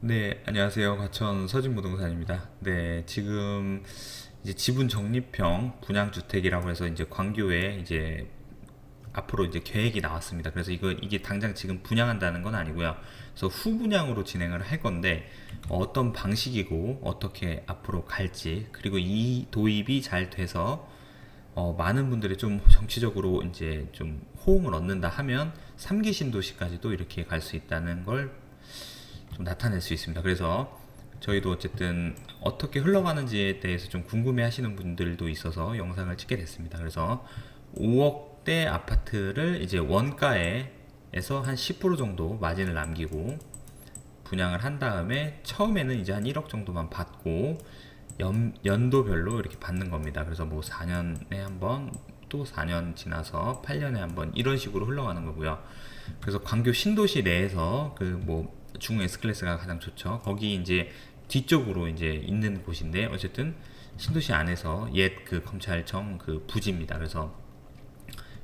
네, 안녕하세요. 과천 서진부동산입니다. 네, 지금 이제 지분 적립형 분양주택이라고 해서 이제 광교에 이제 앞으로 이제 계획이 나왔습니다. 그래서 이게 당장 지금 분양한다는 건 아니고요. 그래서 후분양으로 진행을 할 건데 어떤 방식이고 어떻게 앞으로 갈지, 그리고 이 도입이 잘 돼서 많은 분들이 좀 정치적으로 이제 좀 호응을 얻는다 하면 3기 신도시까지도 이렇게 갈 수 있다는 걸 좀 나타낼 수 있습니다. 그래서 저희도 어쨌든 어떻게 흘러가는지에 대해서 좀 궁금해 하시는 분들도 있어서 영상을 찍게 됐습니다. 그래서 5억대 아파트를 이제 원가에서 한 10% 정도 마진을 남기고 분양을 한 다음에 처음에는 이제 한 1억 정도만 받고 연도별로 이렇게 받는 겁니다. 그래서 뭐 4년에 한 번, 또 4년 지나서 8년에 한 번 이런 식으로 흘러가는 거고요. 그래서 광교 신도시 내에서 그 뭐 중 S클래스가 가장 좋죠. 거기 이제 뒤쪽으로 이제 있는 곳인데 어쨌든 신도시 안에서 옛 그 검찰청 그 부지입니다. 그래서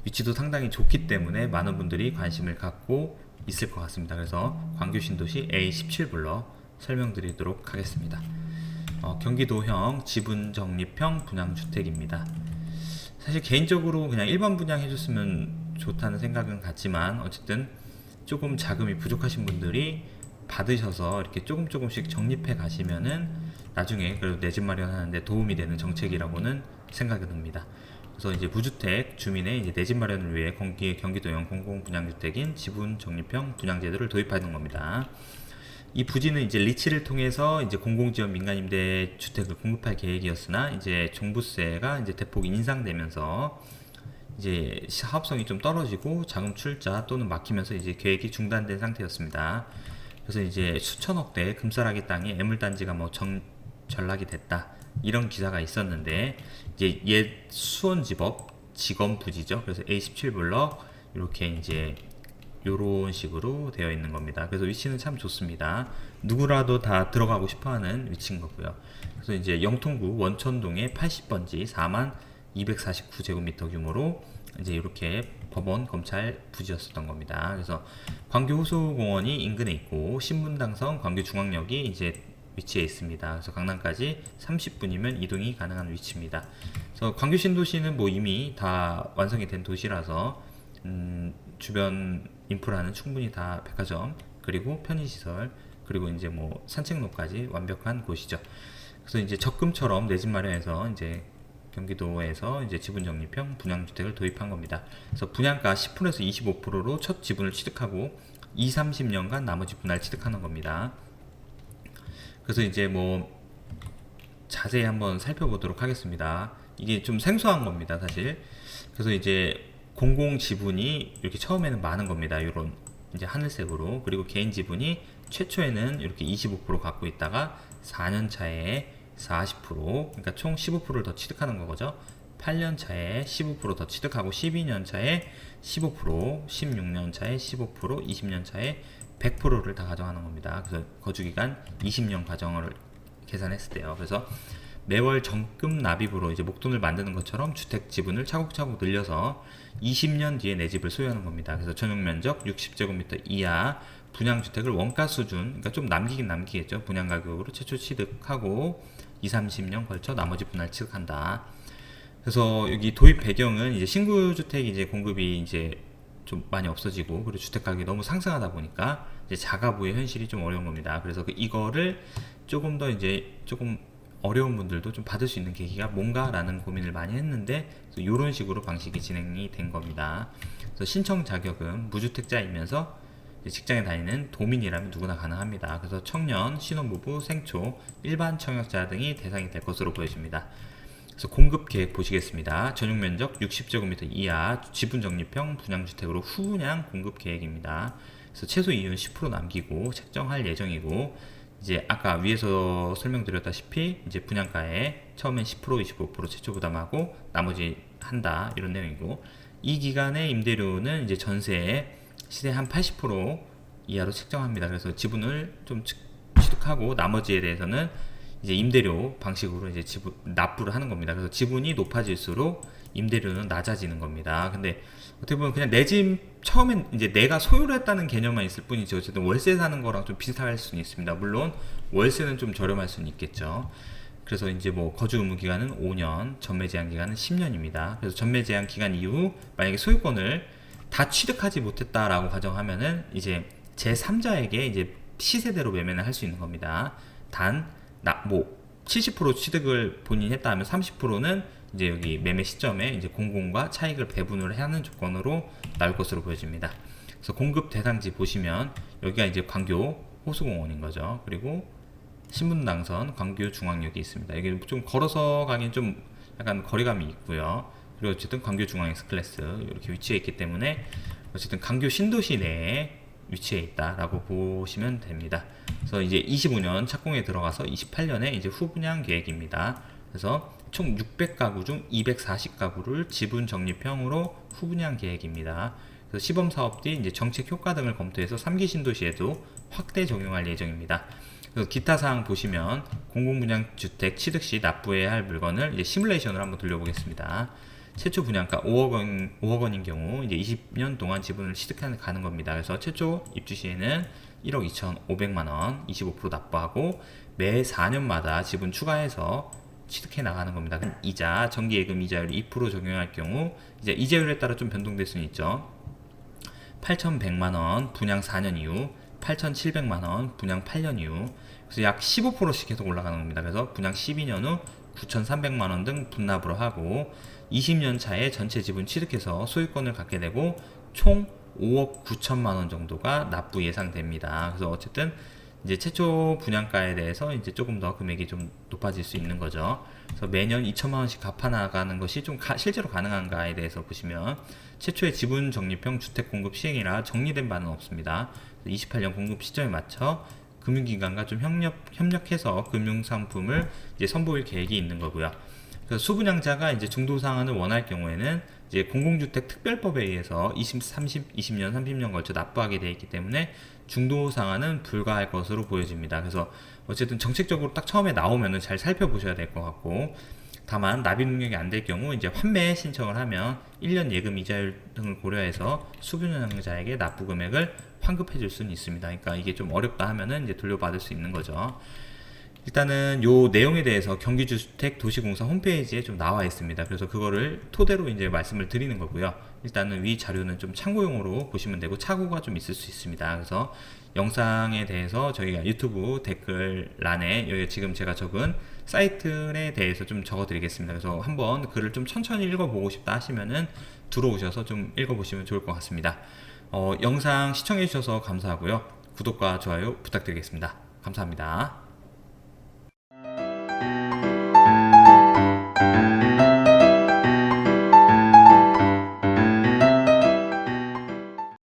위치도 상당히 좋기 때문에 많은 분들이 관심을 갖고 있을 것 같습니다. 그래서 광교 신도시 A17블럭 설명드리도록 하겠습니다. 경기도형 지분 적립형 분양주택입니다. 사실 개인적으로 그냥 일반 분양해줬으면 좋다는 생각은 같지만 어쨌든 조금 자금이 부족하신 분들이 받으셔서 이렇게 조금씩 적립해 가시면은 나중에 그래도 내 집 마련하는데 도움이 되는 정책이라고는 생각이 듭니다. 그래서 이제 무주택 주민의 이제 내 집 마련을 위해 경기도형 공공분양주택인 지분 적립형 분양제도를 도입하는 겁니다. 이 부지는 이제 리치를 통해서 이제 공공지원 민간임대 주택을 공급할 계획이었으나 이제 종부세가 이제 대폭 인상되면서 이제 사업성이 좀 떨어지고 자금 출자 또는 막히면서 이제 계획이 중단된 상태였습니다. 그래서 이제 수천억대 금싸라기 땅에 애물단지가 뭐 전락이 됐다 이런 기사가 있었는데 이제 옛 수원지법 지검 부지죠. 그래서 A17블럭 이렇게 이제 요런 식으로 되어 있는 겁니다. 그래서 위치는 참 좋습니다. 누구라도 다 들어가고 싶어하는 위치인 거고요. 그래서 이제 영통구 원천동의 80번지 4만 249제곱미터 규모로 이제 이렇게 법원 검찰 부지였었던 겁니다. 그래서 광교 호수공원이 인근에 있고 신분당선 광교중앙역이 이제 위치해 있습니다. 그래서 강남까지 30분이면 이동이 가능한 위치입니다. 그래서 광교 신도시는 뭐 이미 다 완성이 된 도시라서 주변 인프라는 충분히 다 백화점 그리고 편의시설 그리고 이제 뭐 산책로까지 완벽한 곳이죠. 그래서 이제 적금처럼 내 집 마련해서 이제 경기도에서 이제 지분 적립형 분양주택을 도입한 겁니다. 그래서 분양가 10%에서 25%로 첫 지분을 취득하고 2, 30년간 나머지 분할 취득하는 겁니다. 그래서 이제 뭐 자세히 한번 살펴보도록 하겠습니다. 이게 좀 생소한 겁니다, 사실. 그래서 이제 공공 지분이 이렇게 처음에는 많은 겁니다. 이런 이제 하늘색으로. 그리고 개인 지분이 최초에는 이렇게 25% 갖고 있다가 4년 차에 40%, 그러니까 총 15%를 더 취득하는 거죠. 8년 차에 15%더 취득하고 12년 차에 15%, 16년 차에 15%, 20년 차에 100%를 다 가져가는 겁니다. 그래서 거주기간 20년 과정을 계산했을 때요. 그래서 매월 적금 납입으로 이제 목돈을 만드는 것처럼 주택 지분을 차곡차곡 늘려서 20년 뒤에 내 집을 소유하는 겁니다. 그래서 전용 면적 60제곱미터 이하 분양주택을 원가 수준, 그러니까 좀 남기긴 남기겠죠. 분양 가격으로 최초 취득하고 2, 30년 걸쳐 나머지 분할 취득한다. 그래서 여기 도입 배경은 이제 신규주택 이제 공급이 이제 좀 많이 없어지고 그리고 주택 가격이 너무 상승하다 보니까 이제 자가부의 현실이 좀 어려운 겁니다. 그래서 이거를 조금 더 이제 조금 어려운 분들도 좀 받을 수 있는 계기가 뭔가라는 고민을 많이 했는데 이런 식으로 방식이 진행이 된 겁니다. 그래서 신청 자격은 무주택자이면서 직장에 다니는 도민이라면 누구나 가능합니다. 그래서 청년, 신혼부부, 생초, 일반 청약자 등이 대상이 될 것으로 보여집니다. 그래서 공급 계획 보시겠습니다. 전용 면적 60제곱미터 이하 지분 적립형 분양주택으로 후분양 공급 계획입니다. 그래서 최소 이윤 10% 남기고 책정할 예정이고 이제 아까 위에서 설명드렸다시피 이제 분양가에 처음엔 10%, 25% 최초 부담하고 나머지 한다 이런 내용이고 이 기간의 임대료는 이제 전세의 시세 한 80% 이하로 책정합니다. 그래서 지분을 좀 취득하고 나머지에 대해서는 이제 임대료 방식으로 이제 납부를 하는 겁니다. 그래서 지분이 높아질수록 임대료는 낮아지는 겁니다. 근데 어떻게 보면 그냥 내 집 처음엔 이제 내가 소유를 했다는 개념만 있을 뿐이지 어쨌든 월세 사는 거랑 좀 비슷할 수는 있습니다. 물론 월세는 좀 저렴할 수는 있겠죠. 그래서 이제 뭐 거주 의무 기간은 5년, 전매 제한 기간은 10년입니다. 그래서 전매 제한 기간 이후 만약에 소유권을 다 취득하지 못했다라고 가정하면은 이제 제3자에게 이제 시세대로 매매를 할 수 있는 겁니다. 단, 뭐 70% 취득을 본인이 했다 하면 30%는 이제 여기 매매 시점에 이제 공공과 차익을 배분을 하는 조건으로 나올 것으로 보여집니다. 그래서 공급 대상지 보시면 여기가 이제 광교 호수공원인 거죠. 그리고 신분당선 광교 중앙역이 있습니다. 여기 좀 걸어서 가긴 좀 약간 거리감이 있고요. 그리고 어쨌든 광교 중앙 S클래스 이렇게 위치해 있기 때문에 어쨌든 광교 신도시 내에 위치해 있다라고 보시면 됩니다. 그래서 이제 25년 착공에 들어가서 28년에 이제 후분양 계획입니다. 그래서 총 600가구 중 240가구를 지분 적립형으로 후분양 계획입니다. 그래서 시범 사업 뒤 이제 정책 효과 등을 검토해서 3기 신도시에도 확대 적용할 예정입니다. 그래서 기타 사항 보시면 공공분양 주택 취득 시 납부해야 할 물건을 이제 시뮬레이션을 한번 돌려보겠습니다. 최초 분양가 5억 원인 경우 이제 20년 동안 지분을 취득하는 가는 겁니다. 그래서 최초 입주 시에는 1억 2,500만 원 25% 납부하고 매 4년마다 지분 추가해서 취득해 나가는 겁니다. 이자, 정기예금 이자율 2% 적용할 경우 이제 이자율에 따라 좀 변동될 수는 있죠. 8,100만 원 분양 4년 이후, 8,700만 원 분양 8년 이후, 그래서 약 15%씩 계속 올라가는 겁니다. 그래서 분양 12년 후 9,300만 원 등 분납으로 하고 20년 차에 전체 지분 취득해서 소유권을 갖게 되고 총 5억 9천만 원 정도가 납부 예상됩니다. 그래서 어쨌든 이제 최초 분양가에 대해서 이제 조금 더 금액이 좀 높아질 수 있는 거죠. 그래서 매년 2천만 원씩 갚아 나가는 것이 좀 실제로 가능한가에 대해서 보시면 최초의 지분 적립형 주택 공급 시행이라 정리된 바는 없습니다. 28년 공급 시점에 맞춰 금융기관과 좀 협력해서 금융상품을 이제 선보일 계획이 있는 거고요. 그래서 수분양자가 이제 중도 상환을 원할 경우에는 이제 공공주택 특별법에 의해서 20년, 30년 걸쳐 납부하게 되어 있기 때문에 중도 상환은 불가할 것으로 보여집니다. 그래서 어쨌든 정책적으로 딱 처음에 나오면은 잘 살펴보셔야 될 것 같고, 다만 납입 능력이 안 될 경우 이제 환매 신청을 하면 1년 예금 이자율 등을 고려해서 수분양자에게 납부 금액을 환급해 줄 수는 있습니다. 그러니까 이게 좀 어렵다 하면은 이제 돌려받을 수 있는 거죠. 일단은 요 내용에 대해서 경기주택도시공사 홈페이지에 좀 나와 있습니다. 그래서 그거를 토대로 이제 말씀을 드리는 거고요. 일단은 위 자료는 좀 참고용으로 보시면 되고 착오가 좀 있을 수 있습니다. 그래서 영상에 대해서 저희가 유튜브 댓글란에 여기 지금 제가 적은 사이트에 대해서 좀 적어 드리겠습니다. 그래서 한번 글을 좀 천천히 읽어보고 싶다 하시면은 들어오셔서 좀 읽어보시면 좋을 것 같습니다. 영상 시청해 주셔서 감사하고요. 구독과 좋아요 부탁드리겠습니다. 감사합니다.